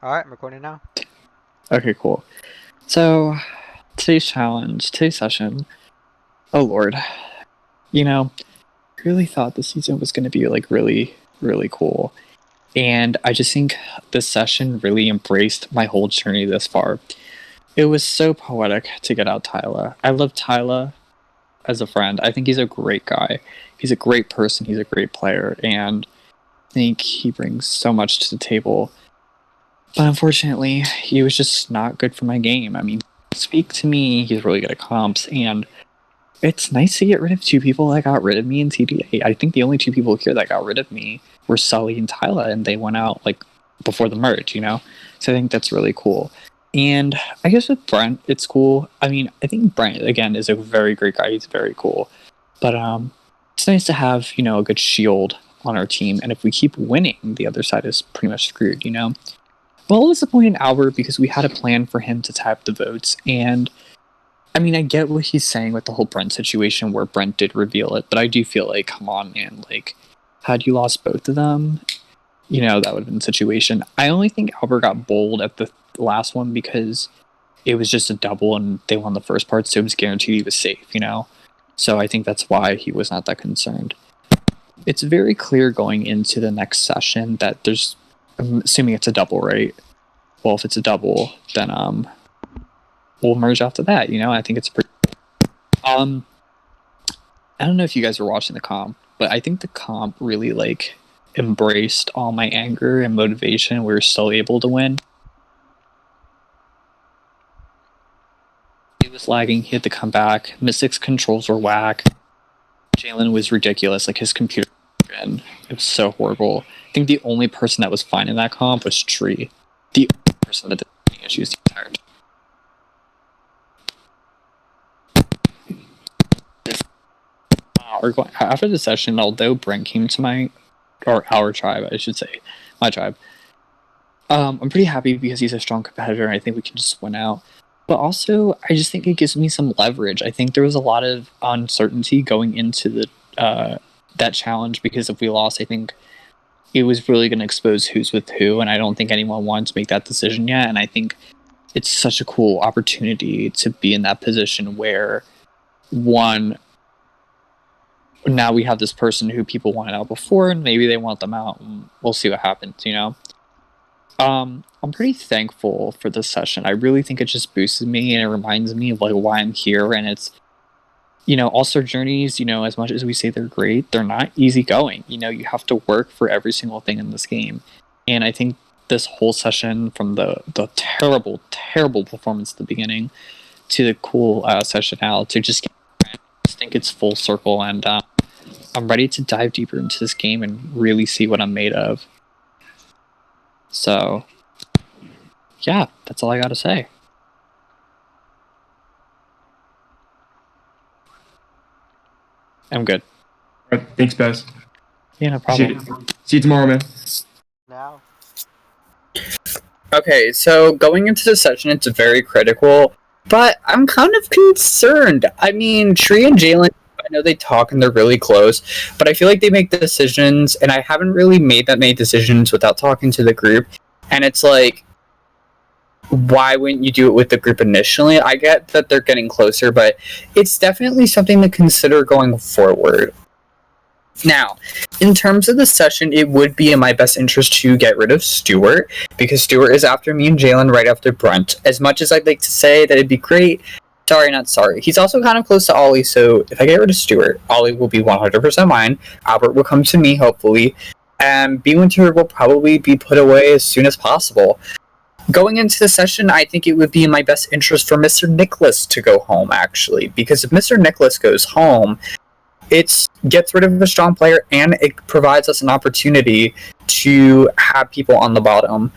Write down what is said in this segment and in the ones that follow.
Alright, I'm recording now. Okay, cool. So, today's session, oh lord. I really thought the season was going to be really, really cool. And I just think this session really embraced my whole journey this far. It was so poetic to get out Tyler. I love Tyler as a friend. I think he's a great guy. He's a great person. He's a great player. And I think he brings so much to the table. But unfortunately, he was just not good for my game. I mean, speak to me, he's really good at comps, and it's nice to get rid of two people that got rid of me in TDA. I think the only two people here that got rid of me were Sully and Tyler, and they went out, before the merge, So I think that's really cool. And I guess with Brent, it's cool. I mean, I think Brent, again, is a very great guy. He's very cool. But it's nice to have, a good shield on our team, and if we keep winning, the other side is pretty much screwed, Well, it was disappointed in Albert because we had a plan for him to tap the votes, and I mean, I get what he's saying with the whole Brent situation where Brent did reveal it, but I do feel like, come on, man, had you lost both of them, that would have been the situation. I only think Albert got bold at the last one because it was just a double and they won the first part, so it was guaranteed he was safe, So I think that's why he was not that concerned. It's very clear going into the next session that I'm assuming it's a double, right? Well, if it's a double, then we'll merge after that, I think it's pretty... I don't know if you guys were watching the comp, but I think the comp really, embraced all my anger and motivation. We were still able to win. He was lagging, he had to come back. Mystic's controls were whack. Jalen was ridiculous, his computer... It was so horrible. I think the only person that was fine in that comp was Tree. The only person that didn't have any issues the entire time. After the session, although Brent came to our tribe, I should say, my tribe, I'm pretty happy because he's a strong competitor and I think we can just win out. But also, I just think it gives me some leverage. I think there was a lot of uncertainty going into the that challenge because if we lost, I think it was really going to expose who's with who, and I don't think anyone wanted to make that decision yet, and I think it's such a cool opportunity to be in that position where, one, now we have this person who people wanted out before, and maybe they want them out, and we'll see what happens, I'm pretty thankful for this session. I really think it just boosted me, and it reminds me of, why I'm here, and it's, All-Star journeys, as much as we say they're great, they're not easy going. You have to work for every single thing in this game. And I think this whole session, from the terrible, terrible performance at the beginning to the cool session now, to just think it's full circle. And I'm ready to dive deeper into this game and really see what I'm made of. So, yeah, that's all I got to say. I'm good. All right, thanks, Bez. Yeah, no problem. See you tomorrow, man. Now. Okay, so going into the session, it's very critical, but I'm kind of concerned. I mean, Tree and Jalen, I know they talk and they're really close, but I feel like they make decisions, and I haven't really made that many decisions without talking to the group, and it's why wouldn't you do it with the group initially? I get that they're getting closer, but it's definitely something to consider going forward. Now, in terms of the session, it would be in my best interest to get rid of Stuart, because Stuart is after me and Jalen right after Brent. As much as I'd like to say that it'd be great, sorry, not sorry. He's also kind of close to Ollie, so if I get rid of Stuart, Ollie will be 100% mine, Albert will come to me, hopefully, and B-Winter will probably be put away as soon as possible. Going into the session, I think it would be in my best interest for Mr. Nicholas to go home, actually, because if Mr. Nicholas goes home, it gets rid of a strong player and it provides us an opportunity to have people on the bottom.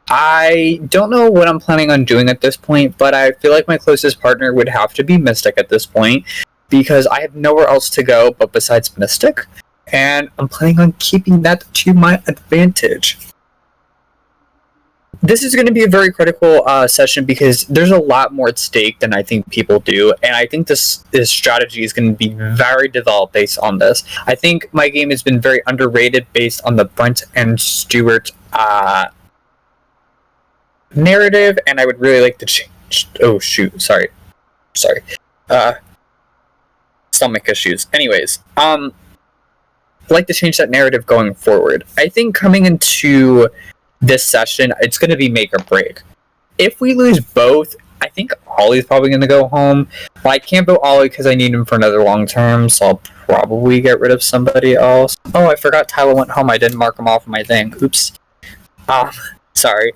I don't know what I'm planning on doing at this point, but I feel like my closest partner would have to be Mystic at this point, because I have nowhere else to go but besides Mystic, and I'm planning on keeping that to my advantage. This is going to be a very critical session because there's a lot more at stake than I think people do, and I think this strategy is going to be very developed based on this. I think my game has been very underrated based on the Brent and Stuart narrative, and I would really like to change. Oh shoot! Sorry. Stomach issues. Anyways, I'd like to change that narrative going forward. I think coming into this session, it's going to be make or break. If we lose both, I think Ollie's probably going to go home. Well, I can't vote Ollie because I need him for another long term, so I'll probably get rid of somebody else. Oh, I forgot Tyler went home. I didn't mark him off on my thing. Oops. Sorry.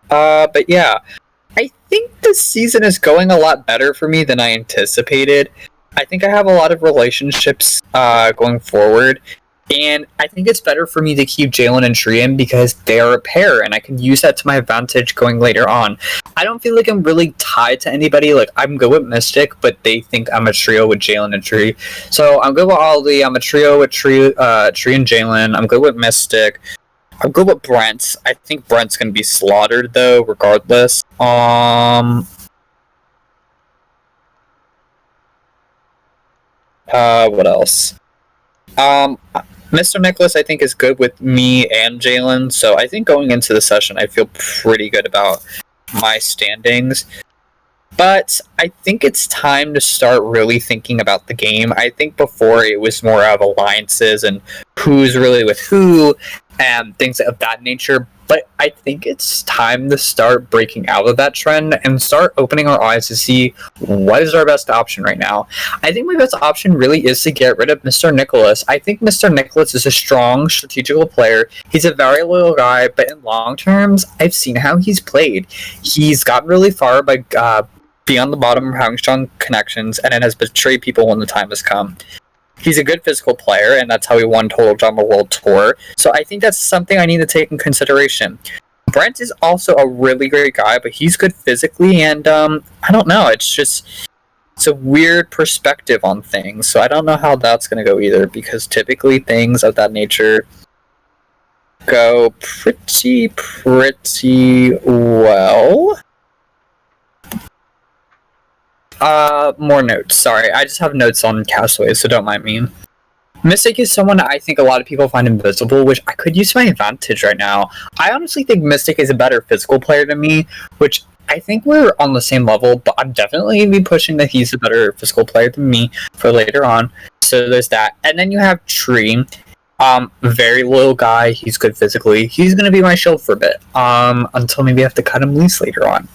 But yeah, I think this season is going a lot better for me than I anticipated. I think I have a lot of relationships going forward, and I think it's better for me to keep Jalen and Trian because they are a pair, and I can use that to my advantage going later on. I don't feel like I'm really tied to anybody. Like, I'm good with Mystic, but they think I'm a trio with Jalen and Tree. So I'm good with Ollie. I'm a trio with Tree and Jalen. I'm good with Mystic. I'm good with Brent. I think Brent's gonna be slaughtered though, regardless. What else? Mr. Nicholas, I think, is good with me and Jalen, so I think going into the session, I feel pretty good about my standings. But I think it's time to start really thinking about the game. I think before it was more of alliances and who's really with who and things of that nature. But I think it's time to start breaking out of that trend and start opening our eyes to see what is our best option right now. I think my best option really is to get rid of Mr. Nicholas. I think Mr. Nicholas is a strong, strategical player. He's a very loyal guy, but in long terms, I've seen how he's played. He's gotten really far by being on the bottom, having strong connections, and it has betrayed people when the time has come. He's a good physical player, and that's how he won Total Drama World Tour. So I think that's something I need to take in consideration. Brent is also a really great guy, but he's good physically, and I don't know. It's a weird perspective on things. So I don't know how that's going to go either, because typically things of that nature go pretty well. More notes. Sorry, I just have notes on Castaways, so don't mind me. Mystic is someone I think a lot of people find invisible, which I could use to my advantage right now. I honestly think Mystic is a better physical player than me, which I think we're on the same level, but I'm definitely going to be pushing that he's a better physical player than me for later on. So there's that. And then you have Tree. Very loyal guy. He's good physically. He's going to be my shield for a bit. Until maybe I have to cut him loose later on.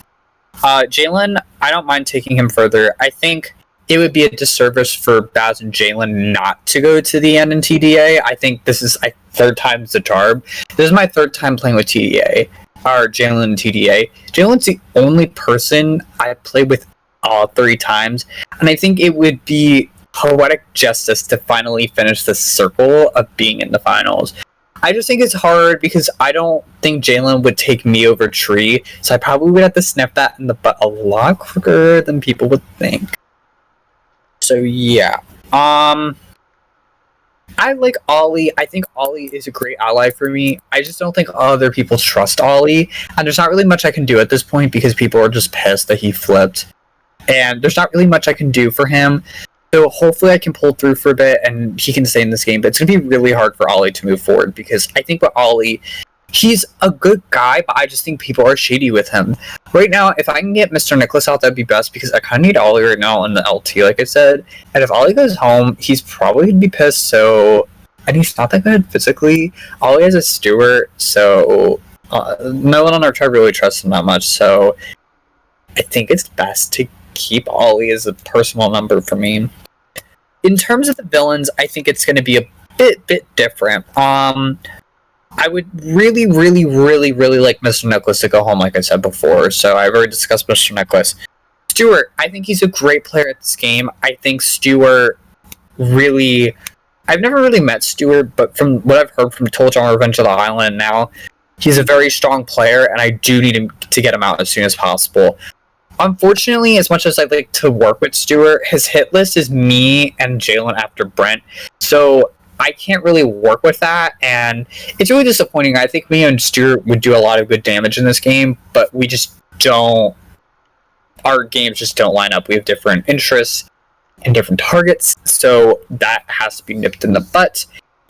Jalen, I don't mind taking him further. I think it would be a disservice for Baz and Jalen not to go to the end in TDA. I think this is third time's the charm. This is my third time playing with TDA, or Jalen in TDA. Jalen's the only person I played with all 3 times, and I think it would be poetic justice to finally finish the circle of being in the finals. I just think it's hard because I don't think Jalen would take me over Tree, so I probably would have to snap that in the butt a lot quicker than people would think. So yeah. I like Ollie. I think Ollie is a great ally for me. I just don't think other people trust Ollie, and there's not really much I can do at this point because people are just pissed that he flipped. And there's not really much I can do for him. So hopefully I can pull through for a bit and he can stay in this game. But it's going to be really hard for Ollie to move forward because I think with Ollie, he's a good guy, but I just think people are shady with him. Right now, if I can get Mr. Nicholas out, that'd be best because I kind of need Ollie right now in the LT, like I said. And if Ollie goes home, he's probably going to be pissed. So, and he's not that good physically. Ollie has a Stewart, so no one on our tribe really trusts him that much. So I think it's best to keep Ollie as a personal number for me. In terms of the villains, I think it's going to be a bit different. I would really like Mr. Nicholas to go home, like I said before. So I've already discussed Mr. Nicholas. Stewart, I think he's a great player at this game. I think Stewart really... I've never really met Stewart, but from what I've heard from Total Drama Revenge of the Island now, he's a very strong player, and I do need him to get him out as soon as possible. Unfortunately, as much as I'd like to work with Stewart, his hit list is me and Jalen after Brent. So I can't really work with that, and it's really disappointing. I think me and Stewart would do a lot of good damage in this game, but we just don't... Our games just don't line up. We have different interests and different targets, so that has to be nipped in the butt.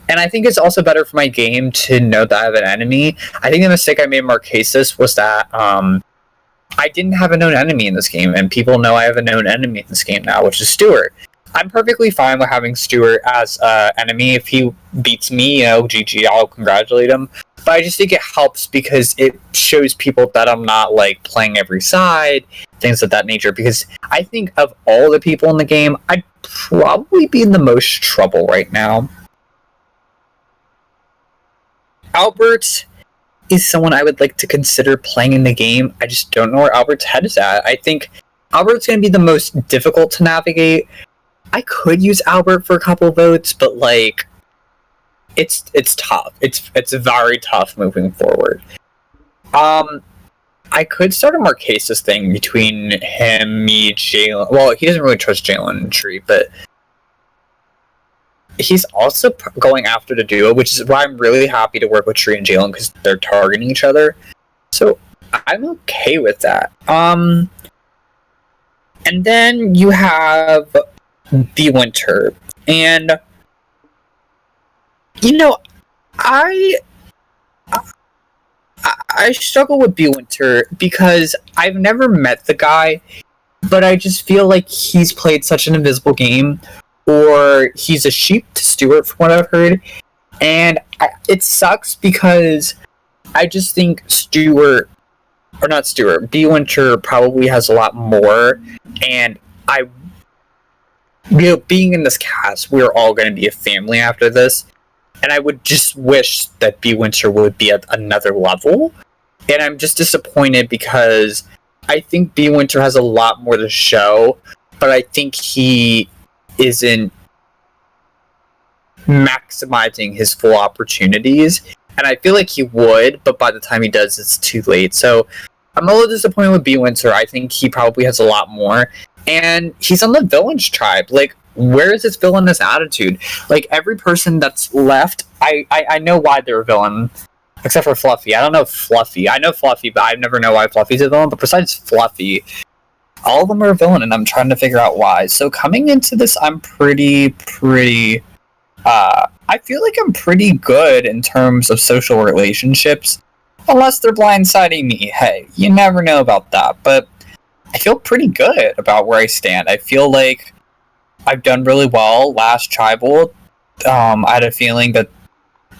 And I think it's also better for my game to know that I have an enemy. I think the mistake I made in Marquesas was that I didn't have a known enemy in this game, and people know I have a known enemy in this game now, which is Stuart. I'm perfectly fine with having Stuart as an enemy. If he beats me, GG, I'll congratulate him. But I just think it helps because it shows people that I'm not, like, playing every side, things of that nature. Because I think of all the people in the game, I'd probably be in the most trouble right now. Albert is someone I would like to consider playing in the game. I just don't know where Albert's head is at. I think Albert's going to be the most difficult to navigate. I could use Albert for a couple votes, but like, it's tough. It's very tough moving forward. I could start a Marquesas thing between him, me, Jalen. Well, he doesn't really trust Jalen and Tree, but he's also going after the duo, which is why I'm really happy to work with Tree and Jalen because they're targeting each other. So I'm okay with that. And then you have the Winter, and I struggle with B Winter because I've never met the guy, but I just feel like he's played such an invisible game, or he's a sheep to Stuart from what I've heard, and it sucks because I just think B Winter probably has a lot more, and being in this cast, we're all going to be a family after this, and I would just wish that B Winter would be at another level, and I'm just disappointed because I think B Winter has a lot more to show, but I think he isn't maximizing his full opportunities, and I feel like he would, but by the time he does, it's too late. So I'm a little disappointed with B Winter. I think he probably has a lot more, and he's on the villain's tribe. Like, where is this villainous attitude? Like, every person that's left, I know why they're a villain, except for Fluffy. I don't know Fluffy. I know Fluffy, but I never know why Fluffy's a villain. But besides Fluffy, all of them are a villain, and I'm trying to figure out why. So coming into this, I'm pretty I feel like I'm pretty good in terms of social relationships, unless they're blindsiding me. Hey, you never know about that, but I feel pretty good about where I stand. I feel like I've done really well last tribal. I had a feeling that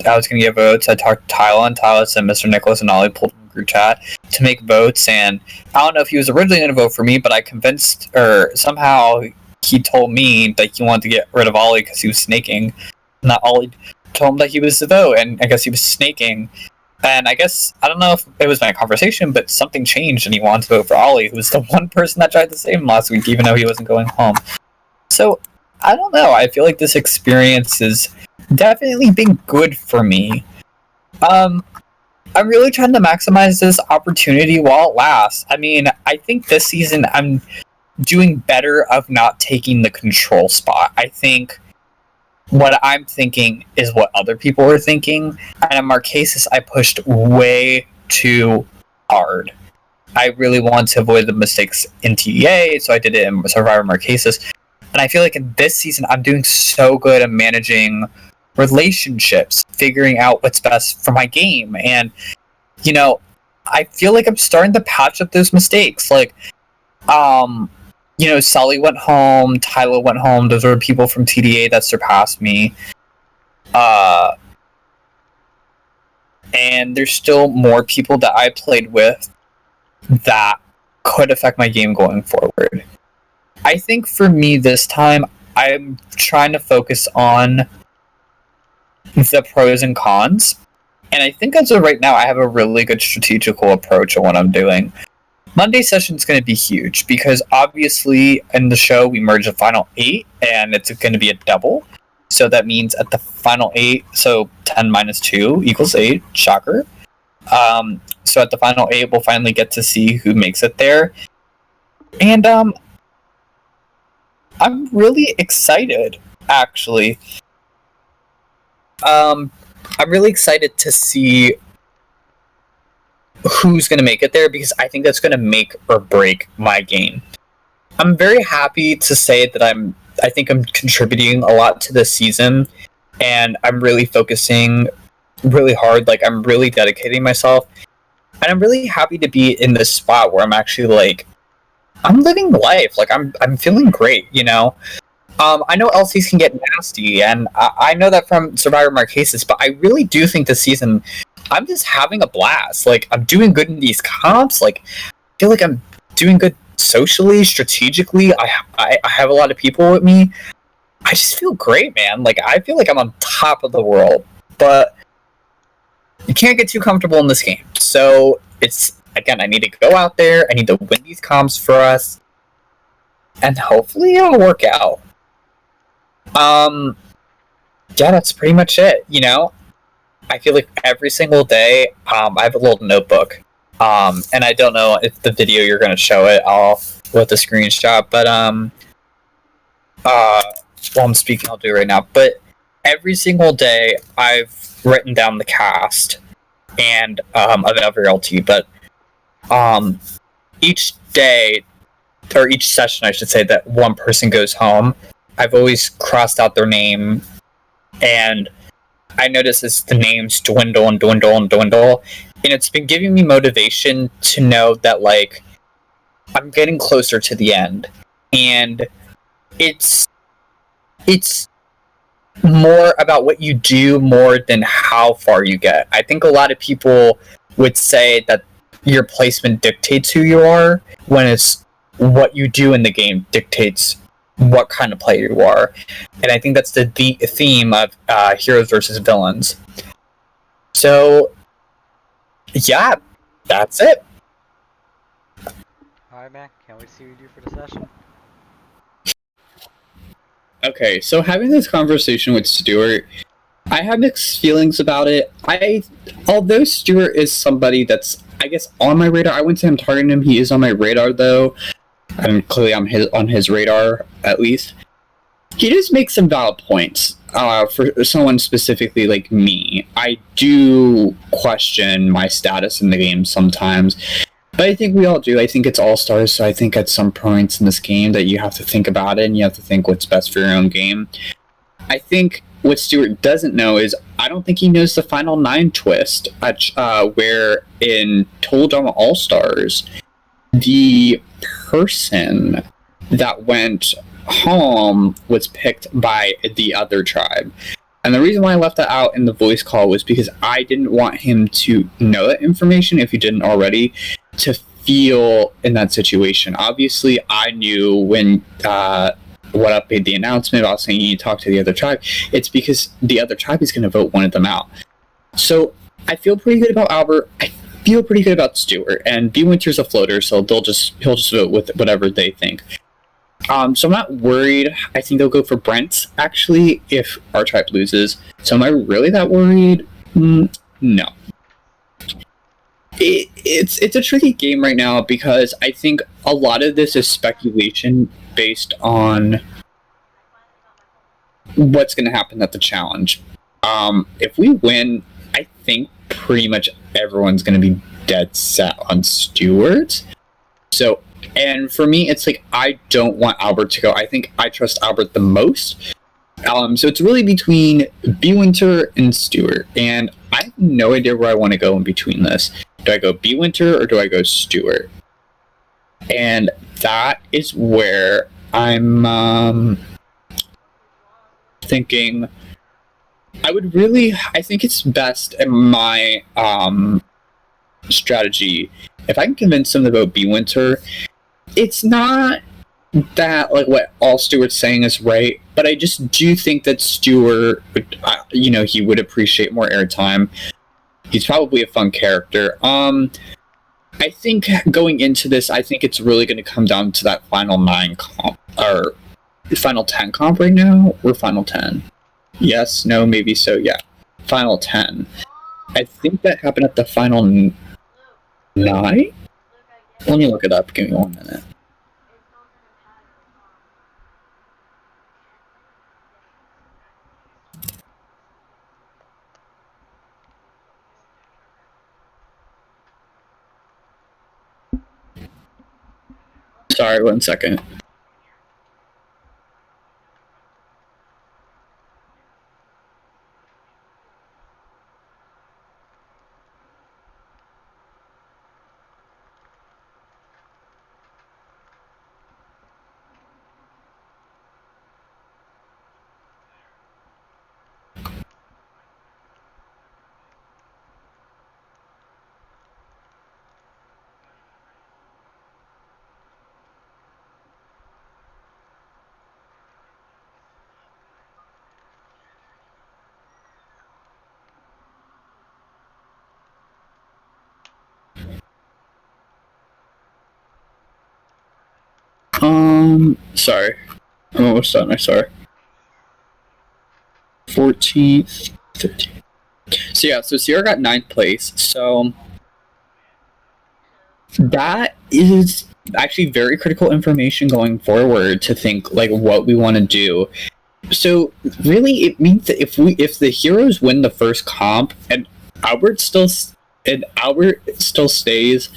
I was going to get votes. I talked to Tyler, and Tyler said Mr. Nicholas and Ollie pulled from group chat to make votes, and I don't know if he was originally going to vote for me, but I convinced, or somehow he told me that he wanted to get rid of Ollie because he was snaking. Not Ollie told him that he was the vote, and I guess he was snaking. And I guess, I don't know if it was my conversation, but something changed and he wanted to vote for Ollie, who was the one person that tried to save him last week, even though he wasn't going home. So, I don't know. I feel like this experience has definitely been good for me. I'm really trying to maximize this opportunity while it lasts. I mean, I think this season I'm doing better of not taking the control spot. I think what I'm thinking is what other people are thinking, and in Marquesas, I pushed way too hard. I really want to avoid the mistakes in TDA, so I did it in Survivor Marquesas, and I feel like in this season, I'm doing so good at managing relationships, figuring out what's best for my game, and, I feel like I'm starting to patch up those mistakes, like, Sully went home, Tyler went home, those were people from TDA that surpassed me. And there's still more people that I played with that could affect my game going forward. I think for me this time, I'm trying to focus on the pros and cons. And I think as of right now, I have a really good strategical approach on what I'm doing. Monday session is going to be huge because obviously in the show we merge the final 8 and it's going to be a double. So that means at the final 8, so 10 minus 2 equals 8. Shocker. So at the final 8, we'll finally get to see who makes it there. And I'm really excited, actually. I'm really excited to see who's going to make it there because I think that's going to make or break my game. I'm very happy to say that I think I'm contributing a lot to this season, and I'm really focusing really hard. Like, I'm really dedicating myself, and I'm really happy to be in this spot where I'm actually like, I'm living life. Like, I'm feeling great, you know. I know LCs can get nasty, and I know that from Survivor Marquesas, but I really do think this season I'm just having a blast. Like, I'm doing good in these comps. Like, I feel like I'm doing good socially, strategically. I have a lot of people with me. I just feel great, man. Like, I feel like I'm on top of the world, but you can't get too comfortable in this game. So it's, again, I need to go out there. I need to win these comps for us, and hopefully it'll work out. Yeah, that's pretty much it. You know, I feel like every single day, I have a little notebook. And I don't know if the video you're gonna show it, with the screenshot, but while I'm speaking, I'll do it right now. But every single day, I've written down the cast and of every LT. But each day, or each session, I should say, that one person goes home, I've always crossed out their name, and I notice as the names dwindle and dwindle and dwindle, and it's been giving me motivation to know that, like, I'm getting closer to the end, and it's more about what you do more than how far you get. I think a lot of people would say that your placement dictates who you are, when it's what you do in the game dictates what kind of player you are. And I think that's the theme of heroes versus villains. So, yeah, that's it. Alright, man. Can't wait to see what you do for the session. Okay, so having this conversation with Stuart, I have mixed feelings about it. Although Stuart is somebody that's, I guess, on my radar, I wouldn't say I'm targeting him. He is on my radar, though. And clearly I'm on his radar, at least. He does make some valid points. For someone specifically like me, I do question my status in the game sometimes. But I think we all do. I think it's all-stars, so I think at some points in this game that you have to think about it, and you have to think what's best for your own game. I think what Stuart doesn't know is, I don't think he knows the Final 9 twist, where in Total Drama All-Stars, the person that went home was picked by the other tribe. And the reason why I left that out in the voice call was because I didn't want him to know that information, if he didn't already, to feel in that situation. Obviously, I knew when What Up made the announcement about saying you need to talk to the other tribe. It's because the other tribe is going to vote one of them out. So I feel pretty good about Albert. I feel pretty good about Stuart. And B Winter's a floater, so he'll just vote with whatever they think. So I'm not worried. I think they'll go for Brent, actually, if our tribe loses. So am I really that worried? No. It's a tricky game right now, because I think a lot of this is speculation based on what's going to happen at the challenge. If we win, I think pretty much everyone's going to be dead set on Stuart. So, and for me, it's like, I don't want Albert to go. I think I trust Albert the most. So it's really between B Winter and Stuart, and I have no idea where I want to go in between this. Do I go B Winter or do I go Stuart? And that is where I'm thinking. I think it's best in my strategy, if I can convince them to vote B Winter. It's not that, like, what all Stuart's saying is right, but I just do think that Stuart would, he would appreciate more airtime. He's probably a fun character. I think going into this, I think it's really going to come down to that Final 9 comp, or Final 10 comp right now, or Final 10. Yes, no, maybe so, yeah. Final 10. I think that happened at the Final 9? Let me look it up, give me 1 minute. Sorry, 1 second. Sorry. I'm almost done. I'm sorry. 14th, 15th. So yeah, so Sierra got 9th place. So that is actually very critical information going forward to think like what we want to do. So really, it means that if the heroes win the first comp and Albert still stays,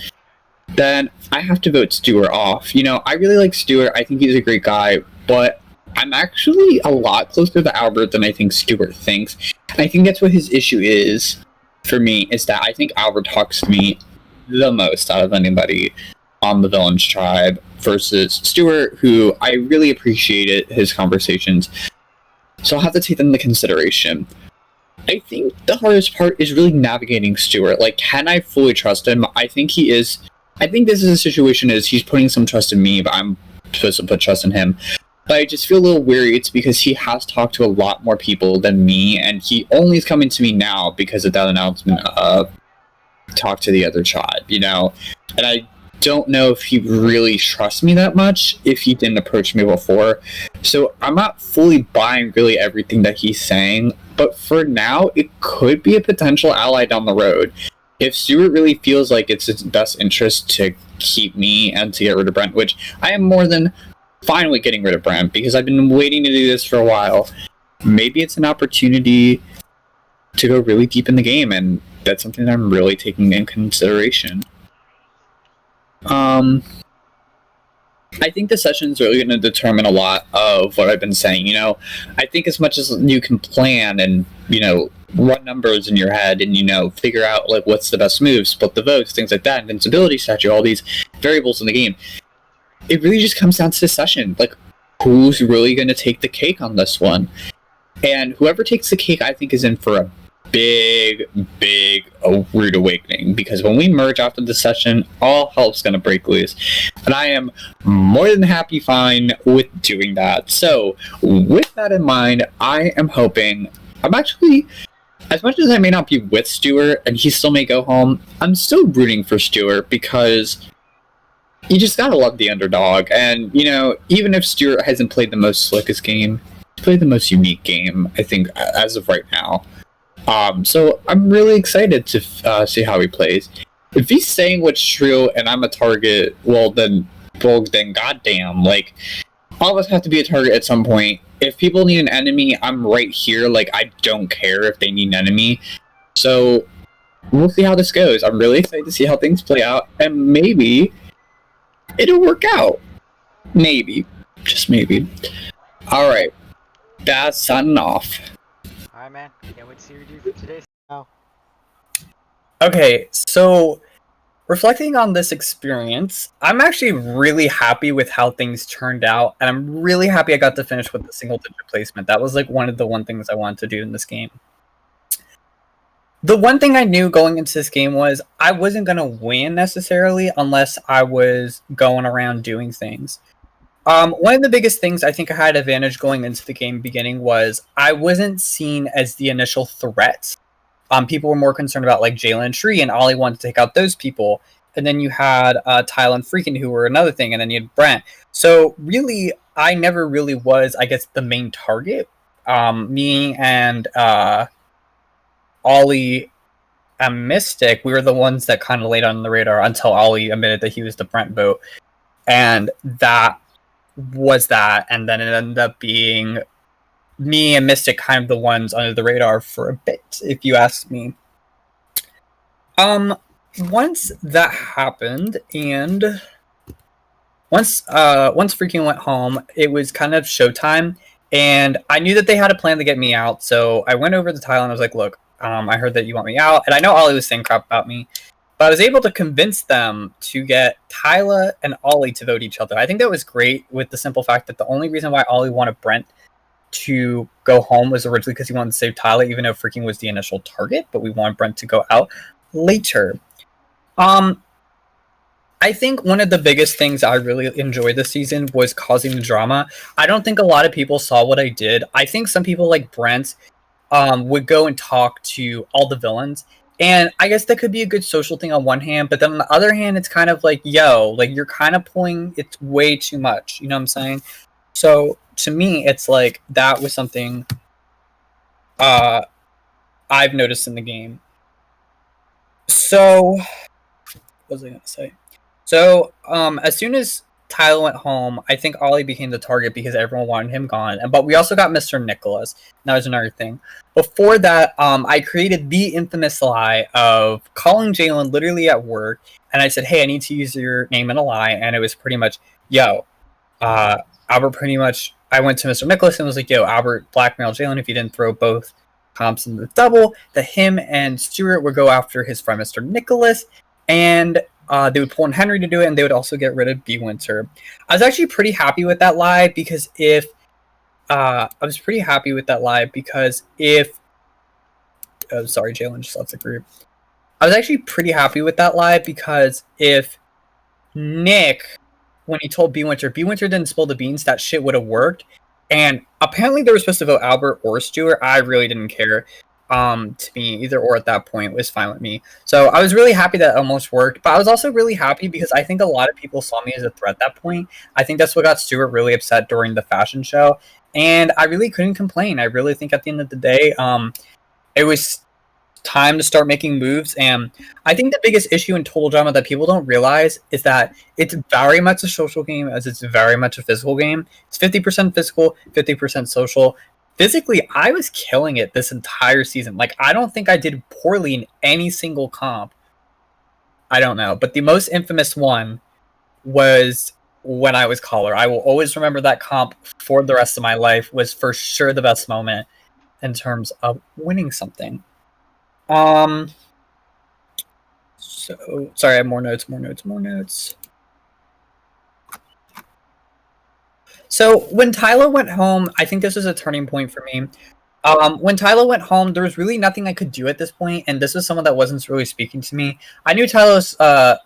then I have to vote Stuart off. You know, I really like Stuart. I think he's a great guy, but I'm actually a lot closer to Albert than I think Stuart thinks. And I think that's what his issue is for me, is that I think Albert talks to me the most out of anybody on the Villains tribe versus Stuart, who I really appreciated his conversations. So I'll have to take them into consideration. I think the hardest part is really navigating Stuart. Like, can I fully trust him? I think he is. I think this is a situation is he's putting some trust in me, but I'm supposed to put trust in him. But I just feel a little weary. It's because he has talked to a lot more people than me, and he only is coming to me now because of that announcement of talk to the other tribe, you know? And I don't know if he really trusts me that much if he didn't approach me before. So I'm not fully buying really everything that he's saying, but for now, it could be a potential ally down the road. If Stuart really feels like it's his best interest to keep me and to get rid of Brent, which I am more than fine with getting rid of Brent because I've been waiting to do this for a while, maybe it's an opportunity to go really deep in the game, and that's something that I'm really taking in consideration. I think the session is really going to determine a lot of what I've been saying. You know, I think as much as you can plan and, you know, run numbers in your head and, you know, figure out like what's the best move, split the votes, things like that, invincibility statue, all these variables in the game, it really just comes down to the session. Like, who's really going to take the cake on this one? And whoever takes the cake, I think, is in for a big rude awakening, because when we merge after the session, all hell's gonna break loose, and I am more than fine with doing that. So with that in mind, I am hoping, I'm actually, as much as I may not be with Stuart and he still may go home, I'm still rooting for Stuart because you just gotta love the underdog. And, you know, even if Stuart hasn't played the most slickest game, he's played the most unique game, I think, as of right now. So I'm really excited to see how he plays. If he's saying what's true and I'm a target, well then goddamn, like, all of us have to be a target at some point. If people need an enemy, I'm right here. Like, I don't care if they need an enemy. So we'll see how this goes. I'm really excited to see how things play out, and maybe it'll work out. Maybe. Just maybe. Alright. That's signing off. Alright, man. Can't wait to see what you do for today's now. Okay, so reflecting on this experience, I'm actually really happy with how things turned out, and I'm really happy I got to finish with the single digit placement. That was like one of the things I wanted to do in this game. The one thing I knew going into this game was I wasn't going to win necessarily unless I was going around doing things. One of the biggest things I think I had advantage going into the game beginning was I wasn't seen as the initial threat. People were more concerned about like Jalen and Tree, and Ollie wanted to take out those people. And then you had Tyler and Freakin', who were another thing, and then you had Brent. So really, I never really was, I guess, the main target. Me and Ollie and Mystic, we were the ones that kind of laid on the radar until Ollie admitted that he was the Brent vote. And that was that, and then it ended up being me and Mystic kind of the ones under the radar for a bit, if you ask me. Once that happened, and once Freaking went home, it was kind of showtime, and I knew that they had a plan to get me out, so I went over to Tyler and I was like, look, I heard that you want me out, and I know Ollie was saying crap about me, but I was able to convince them to get Tyler and Ollie to vote each other. I think that was great, with the simple fact that the only reason why Ollie wanted Brent to go home was originally because he wanted to save Tyler, even though Freaking was the initial target, but we wanted Brent to go out later. I think one of the biggest things I really enjoyed this season was causing the drama. I don't think a lot of people saw what I did. I think some people like Brent would go and talk to all the villains, And I guess that could be a good social thing on one hand, but then on the other hand, it's kind of like, yo, like you're kind of pulling it way too much. You know what I'm saying? So to me, it's like that was something I've noticed in the game. So what was I gonna say? So as soon as Tyler went home, I think Ollie became the target because everyone wanted him gone. But we also got Mr. Nicholas. And that was another thing. Before that, I created the infamous lie of calling Jalen literally at work, and I said, "Hey, I need to use your name in a lie," and it was pretty much, "Yo, Albert." Pretty much, I went to Mr. Nicholas and was like, "Yo, Albert blackmailed Jalen if he didn't throw both comps in the double. That him and Stuart would go after his friend Mr. Nicholas, and." They would pull in Henry to do it, and they would also get rid of B. Winter. I was actually pretty happy with that lie because if oh, sorry, Jalen just left the group. I was actually pretty happy with that lie because if Nick, when he told B. Winter didn't spill the beans, that shit would have worked. And apparently they were supposed to vote Albert or Stuart. I really didn't care. To me, either or at that point was fine with me. So I was really happy that it almost worked, but I was also really happy because I think a lot of people saw me as a threat at that point. I think that's what got Stuart really upset during the fashion show, and I really couldn't complain. I really think at the end of the day, it was time to start making moves. And I think the biggest issue in Total Drama that people don't realize is that it's very much a social game as it's very much a physical game. It's 50% physical, 50% social. Physically, I was killing it this entire season. Like, I don't think I did poorly in any single comp. I don't know. But the most infamous one was when I was caller. I will always remember that comp for the rest of my life. Was for sure the best moment in terms of winning something. So sorry, I have more notes. So when Tyler went home, I think this was a turning point for me. When Tyler went home, there was really nothing I could do at this point, and this was someone that wasn't really speaking to me. I knew Tyler was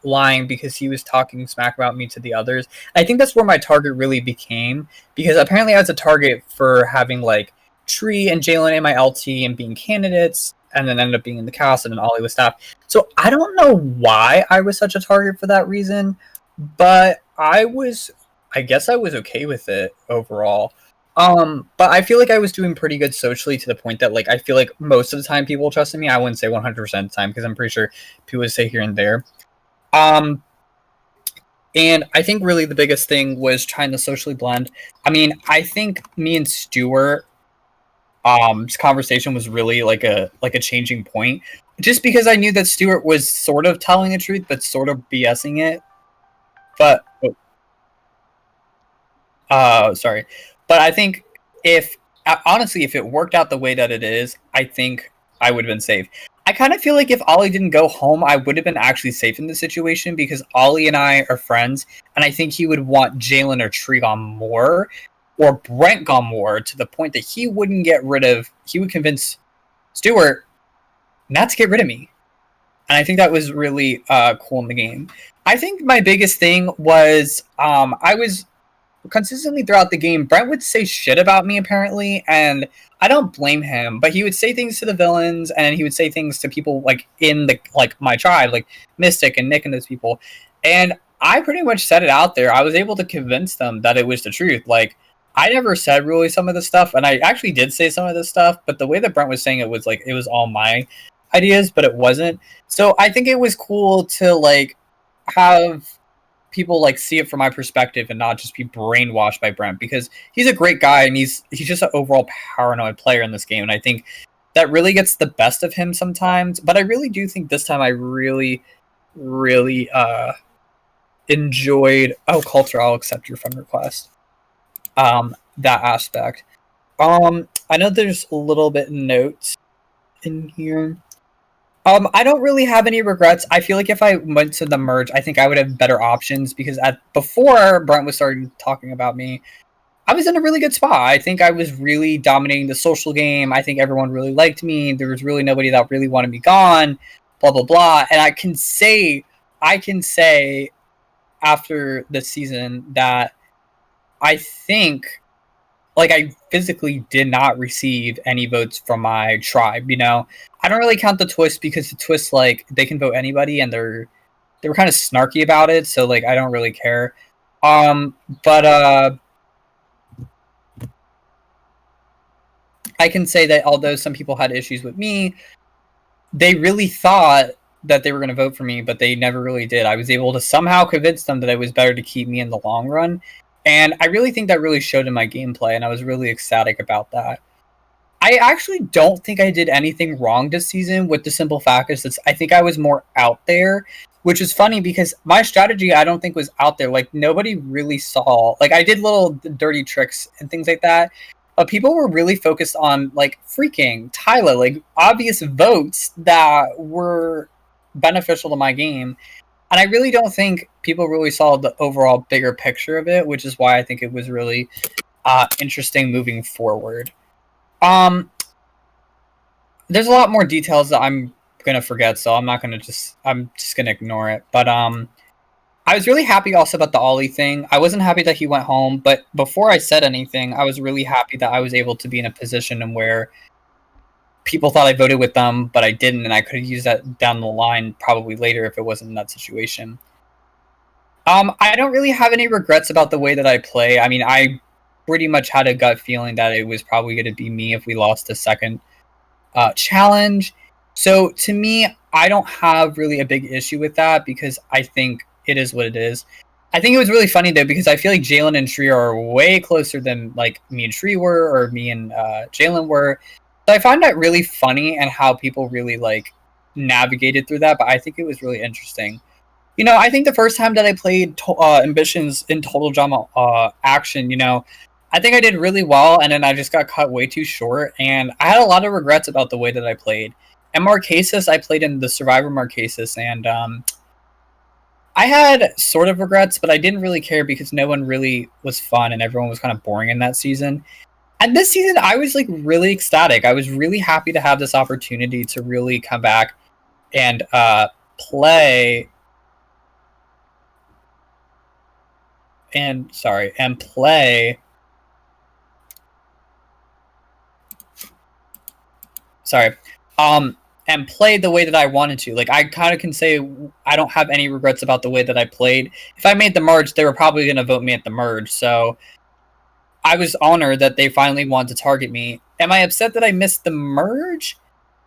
lying because he was talking smack about me to the others. I think that's where my target really became, because apparently I was a target for having like Tree and Jalen in my LT and being candidates, and then ended up being in the cast, and then Ollie was staff. So I don't know why I was such a target for that reason, but I guess I was okay with it overall. But I feel like I was doing pretty good socially to the point that, like, I feel like most of the time people trusted me. I wouldn't say 100% of the time because I'm pretty sure people would say here and there. And I think really the biggest thing was trying to socially blend. I mean, I think me and Stuart, this conversation was really like a changing point, just because I knew that Stuart was sort of telling the truth but sort of BSing it. But sorry. But I think honestly, if it worked out the way that it is, I think I would have been safe. I kind of feel like if Ollie didn't go home, I would have been actually safe in the situation because Ollie and I are friends, and I think he would want Jalen or Tree gone more, or Brent gone more, to the point that he would convince Stuart not to get rid of me. And I think that was really cool in the game. I think my biggest thing was I was consistently throughout the game, Brent would say shit about me apparently, and I don't blame him, but he would say things to the villains, and he would say things to people like in the my tribe, like Mystic and Nick and those people, and I pretty much said it out there. I was able to convince them that it was the truth. Like, I never said really some of this stuff, and I actually did say some of this stuff, but the way that Brent was saying it was like it was all my ideas, but it wasn't. So I think it was cool to like have people like see it from my perspective and not just be brainwashed by Brent, because he's a great guy and he's just an overall paranoid player in this game, and I think that really gets the best of him sometimes. But I really do think this time I really enjoyed culture. I'll accept your friend request. That aspect. I know there's a little bit notes in here. I don't really have any regrets. I feel like if I went to the merge, I think I would have better options, because before Brent was starting talking about me, I was in a really good spot. I think I was really dominating the social game. I think everyone really liked me. There was really nobody that really wanted me gone, blah, blah, blah. And I can say after this season that I think, like, I physically did not receive any votes from my tribe, you know? I don't really count the twist because the twist, like, they can vote anybody, and they were kind of snarky about it, so like I don't really care. But I can say that although some people had issues with me, they really thought that they were going to vote for me, but they never really did. I was able to somehow convince them that it was better to keep me in the long run, and I really think that really showed in my gameplay, and I was really ecstatic about that. I actually don't think I did anything wrong this season, with the simple fact is that I think I was more out there, which is funny because my strategy I don't think was out there. Like, nobody really saw. Like, I did little dirty tricks and things like that, but people were really focused on, like, freaking Tyler, like, obvious votes that were beneficial to my game. And I really don't think people really saw the overall bigger picture of it, which is why I think it was really interesting moving forward. There's a lot more details that I'm gonna forget, so I'm just gonna ignore it. But I was really happy also about the Ollie thing. I wasn't happy that he went home, but before I said anything, I was really happy that I was able to be in a position in where people thought I voted with them, but I didn't, and I could have used that down the line probably later if it wasn't in that situation. I don't really have any regrets about the way that I play. I mean, I pretty much had a gut feeling that it was probably going to be me if we lost the second challenge. So to me, I don't have really a big issue with that because I think it is what it is. I think it was really funny though because I feel like Jalen and Shree are way closer than like me and Shree were or me and Jalen were. So I find that really funny and how people really like navigated through that. But I think it was really interesting. You know, I think the first time that I played Ambitions in Total Drama Action, you know, I think I did really well, and then I just got cut way too short, and I had a lot of regrets about the way that I played. And Marquesas, I played in the Survivor Marquesas, and I had sort of regrets, but I didn't really care because no one really was fun, and everyone was kind of boring in that season. And this season, I was like really ecstatic. I was really happy to have this opportunity to really come back and play. And play. And play the way that I wanted to. Like, I kind of can say I don't have any regrets about the way that I played. If I made the merge, they were probably going to vote me at the merge. So I was honored that they finally wanted to target me. Am I upset that I missed the merge?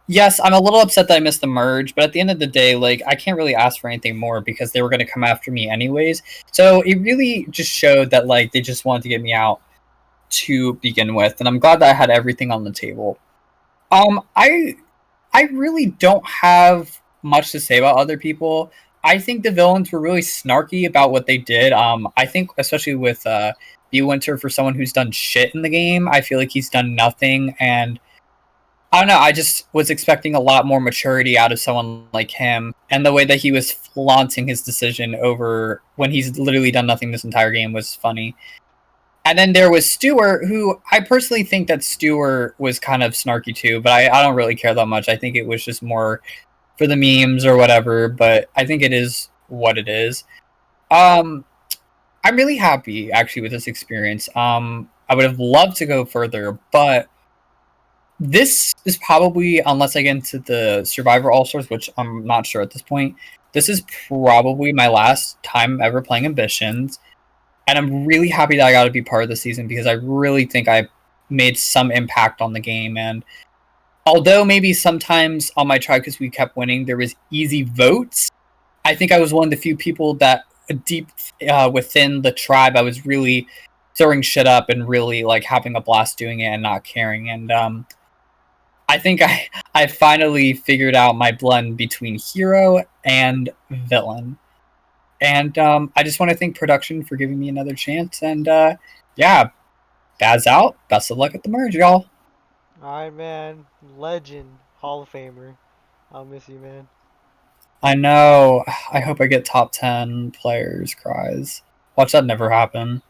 Yes, I'm a little upset that I missed the merge, but at the end of the day, like, I can't really ask for anything more because they were going to come after me anyways. So it really just showed that, like, they just wanted to get me out to begin with, and I'm glad that I had everything on the table. I really don't have much to say about other people. I think the villains were really snarky about what they did. I think especially with B Winter, for someone who's done shit in the game, I feel like he's done nothing, and I don't know, I just was expecting a lot more maturity out of someone like him, and the way that he was flaunting his decision over when he's literally done nothing this entire game was funny. And then there was Stewart, who I personally think that Stewart was kind of snarky too, but I don't really care that much. I think it was just more for the memes or whatever, but I think it is what it is. I'm really happy actually with this experience. I would have loved to go further, but this is probably, unless I get into the Survivor All-Stars, which I'm not sure at this point, this is probably my last time ever playing Ambitions. And I'm really happy that I got to be part of the season because I really think I made some impact on the game. And although maybe sometimes on my tribe, because we kept winning, there was easy votes, I think I was one of the few people that deep within the tribe, I was really throwing shit up and really like having a blast doing it and not caring. And I think I finally figured out my blend between hero and villain. And I just want to thank production for giving me another chance. And yeah, Baz out. Best of luck at the merge, y'all. Alright, man. Legend. Hall of Famer. I'll miss you, man. I know. I hope I get top 10 players cries. Watch that never happen.